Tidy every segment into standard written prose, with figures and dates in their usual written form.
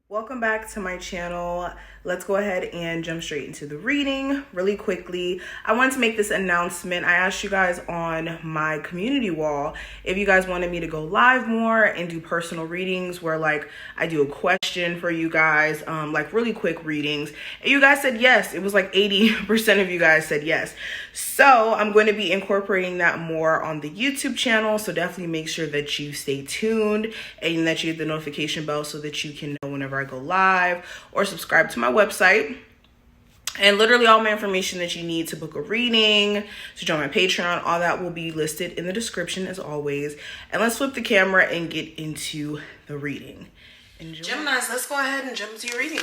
Welcome back to my channel. Let's go ahead and jump straight into the reading really quickly. I wanted to make this announcement. I asked you guys on my community wall if you guys wanted me to go live more and do personal readings where like I do a question for you guys, like really quick readings. And you guys said yes. It was like 80% of you guys said yes. So I'm going to be incorporating that more on the YouTube channel. So definitely make sure that you stay tuned and that you hit the notification bell so that you can know whenever I go live, or subscribe to my website. And literally all my information that you need to book a reading, to join my Patreon, all that will be listed in the description as always. And let's flip the camera and get into the reading. Enjoy. Geminis, let's go ahead and jump into your reading.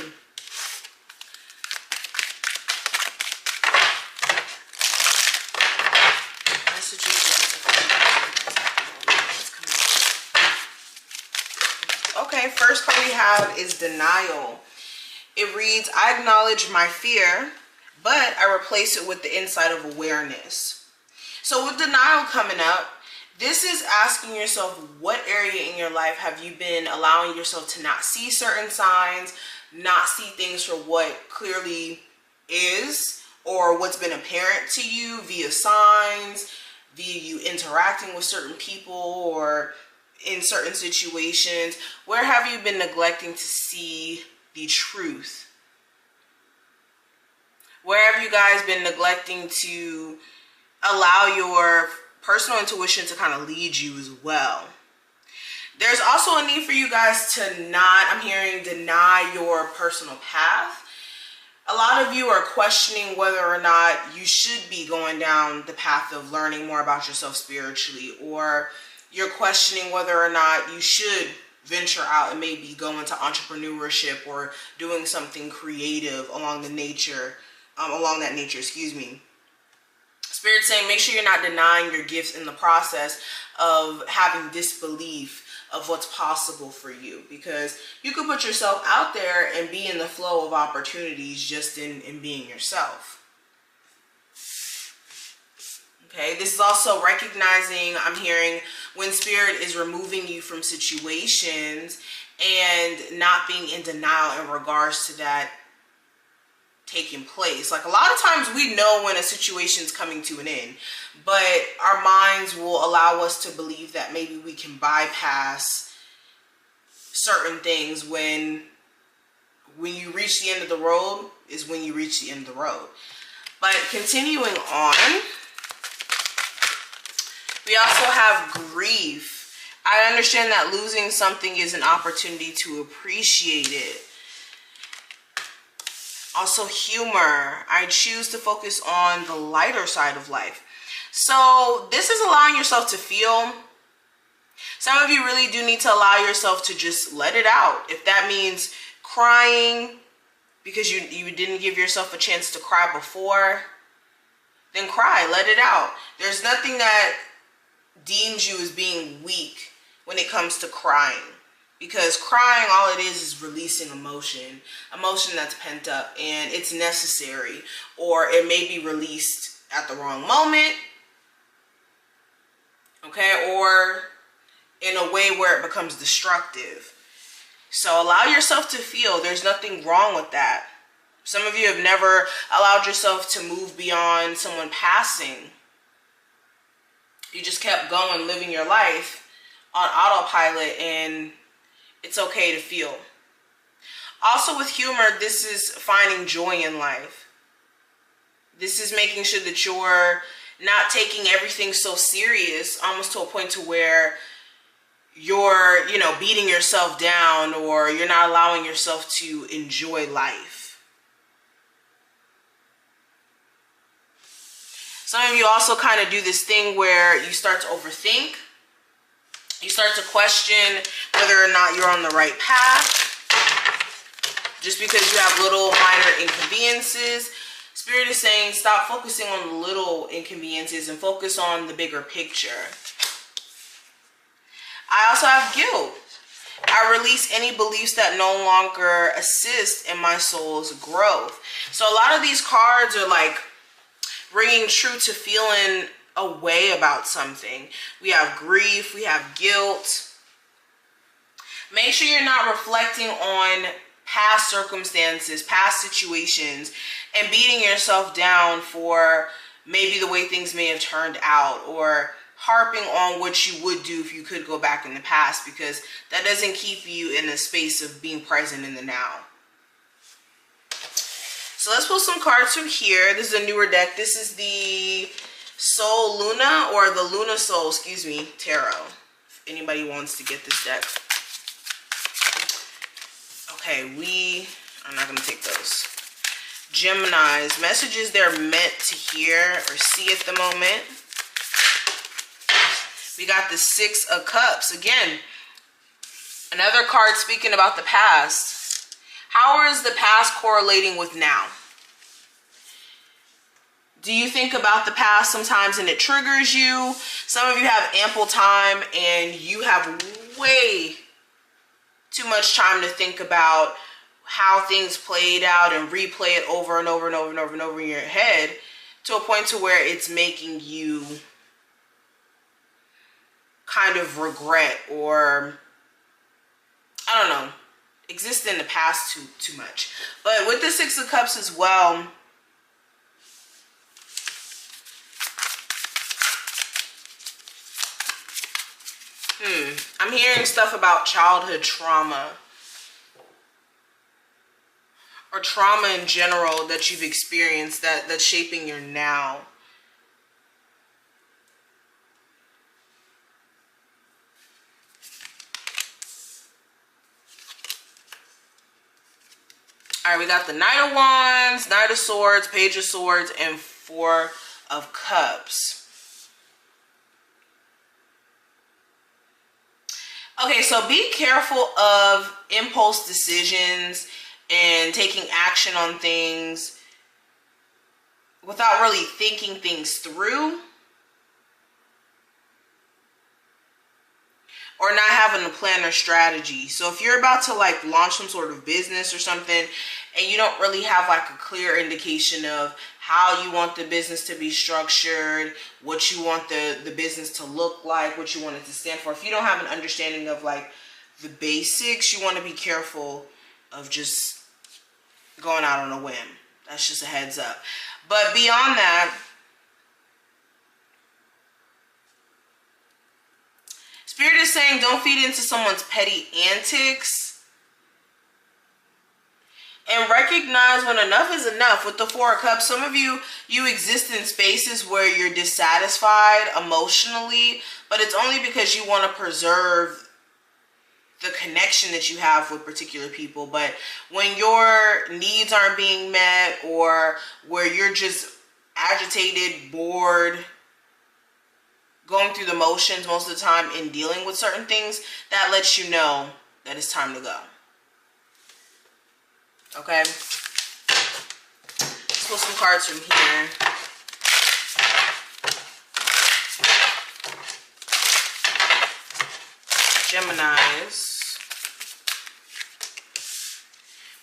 Okay, first card we have is denial. It reads, I acknowledge my fear, but I replace it with the insight of awareness. So with denial coming up, this is asking yourself, what area in your life have you been allowing yourself to not see certain signs, not see things for what clearly is, or what's been apparent to you via signs, via you interacting with certain people, or in certain situations. Where have you been neglecting to see the truth? Where have you guys been neglecting to allow your personal intuition to kind of lead you as well? There's also a need for you guys to not, I'm hearing, deny your personal path. A lot of you are questioning whether or not you should be going down the path of learning more about yourself spiritually, or you're questioning whether or not you should venture out and maybe go into entrepreneurship or doing something creative along that nature, excuse me. Spirit's saying make sure you're not denying your gifts in the process of having disbelief of what's possible for you, because you could put yourself out there and be in the flow of opportunities just in being yourself. Okay, this is also recognizing, I'm hearing, when Spirit is removing you from situations and not being in denial in regards to that taking place. Like a lot of times we know when a situation's coming to an end, but our minds will allow us to believe that maybe we can bypass certain things when you reach the end of the road is when you reach the end of the road. But continuing on, we also have grief. I understand that losing something is an opportunity to appreciate it. Also humor. I choose to focus on the lighter side of life. So this is allowing yourself to feel. Some of you really do need to allow yourself to just let it out. If that means crying because you didn't give yourself a chance to cry before, then cry, let it out. There's nothing that deems you as being weak when it comes to crying, because crying, all it is releasing emotion that's pent up, and it's necessary, or it may be released at the wrong moment, okay, or in a way where it becomes destructive. So allow yourself to feel. There's nothing wrong with that. Some of you have never allowed yourself to move beyond someone passing. You just kept going, living your life on autopilot, and it's okay to feel. Also with humor, this is finding joy in life. This is making sure that you're not taking everything so serious, almost to a point to where you're, beating yourself down, or you're not allowing yourself to enjoy life. Some of you also kind of do this thing where you start to overthink. You start to question whether or not you're on the right path, just because you have little minor inconveniences. Spirit is saying stop focusing on the little inconveniences and focus on the bigger picture. I also have guilt. I release any beliefs that no longer assist in my soul's growth. So a lot of these cards are like bringing true to feeling a way about something. We have grief, we have guilt. Make sure you're not reflecting on past circumstances, past situations, and beating yourself down for maybe the way things may have turned out, or harping on what you would do if you could go back in the past, because that doesn't keep you in a space of being present in the now. So let's pull some cards from here. This is a newer deck. This is the Soul Luna, or the Luna Soul, excuse me, Tarot. If anybody wants to get this deck. Okay, we are not going to take those. Gemini's messages they're meant to hear or see at the moment. We got the Six of Cups. Again, another card speaking about the past. How is the past correlating with now? Do you think about the past sometimes and it triggers you? Some of you have ample time and you have way too much time to think about how things played out and replay it over and over and over and over and over in your head, to a point to where it's making you kind of regret, or I don't know, exist in the past too much. But with the Six of Cups as well, I'm hearing stuff about childhood trauma, or trauma in general that you've experienced that's shaping your now. All right, we got the Knight of Wands, Knight of Swords, Page of Swords, and Four of Cups. Okay, so be careful of impulse decisions and taking action on things without really thinking things through, or not having a plan or strategy. So if you're about to like launch some sort of business or something, and you don't really have like a clear indication of how you want the business to be structured, what you want the business to look like, what you want it to stand for. If you don't have an understanding of like the basics, you want to be careful of just going out on a whim. That's just a heads up. But beyond that, Spirit is saying don't feed into someone's petty antics. And recognize when enough is enough. With the Four of Cups, some of you exist in spaces where you're dissatisfied emotionally, but it's only because you want to preserve the connection that you have with particular people. But when your needs aren't being met, or where you're just agitated, bored, going through the motions most of the time in dealing with certain things, that lets you know that it's time to go. Okay, let's pull some cards from here. Geminis.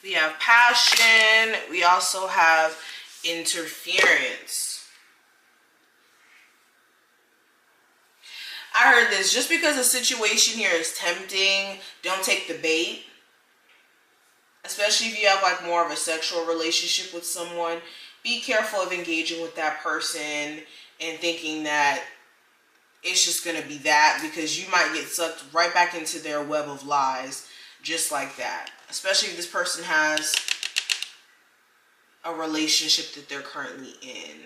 We have passion. We also have interference. I heard this. Just because a situation here is tempting, don't take the bait. Especially if you have like more of a sexual relationship with someone, be careful of engaging with that person and thinking that it's just going to be that, because you might get sucked right back into their web of lies just like that. Especially if this person has a relationship that they're currently in.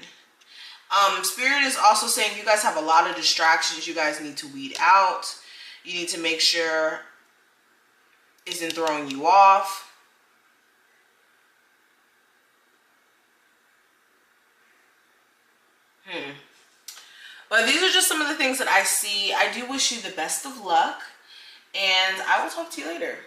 Spirit is also saying you guys have a lot of distractions you guys need to weed out. You need to make sure it isn't throwing you off. But these are just some of the things that I see. I do wish you the best of luck, and I will talk to you later.